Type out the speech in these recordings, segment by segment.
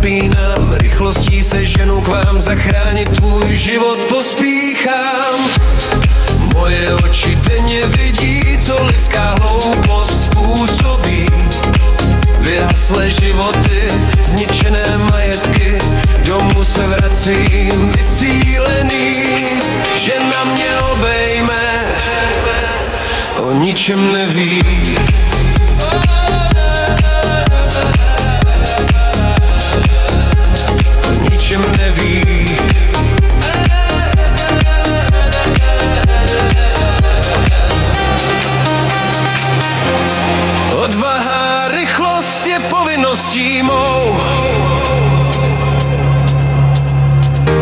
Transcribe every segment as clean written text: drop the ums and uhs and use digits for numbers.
napínám, rychlostí se ženu k vám, zachránit tvůj život pospíchám. Moje oči denně vidí, co lidská hloupost způsobí. Vyhaslé životy, zničené majetky, domů se vracím vysílený. Žena mě obejme, o ničem neví. O ničem neví. Odvaha, rychlost je povinností mou.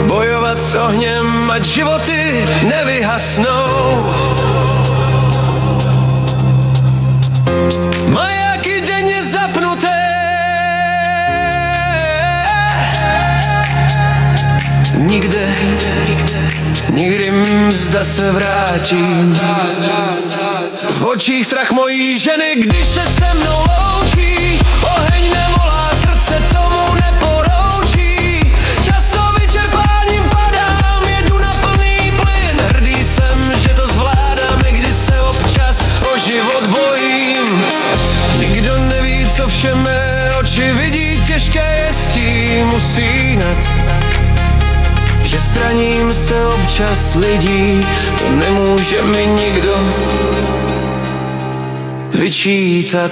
Bojovat s ohněm, ať životy nevyhasnou. Majáky denně zapnuté, nikdy mzda se vrátím. V očích strach mojí ženy, když se se mnou loučí. Oheň nevolá, srdce tomu neporoučí. Často vyčerpáním padám, jedu na plný plyn. Hrdý jsem, že to zvládám, i když se občas o život bojím. Nikdo neví, co vše mé oči vidí, těžké je s tím usínat. Že straním se občas lidí, to nemůže mi nikdo vyčítat.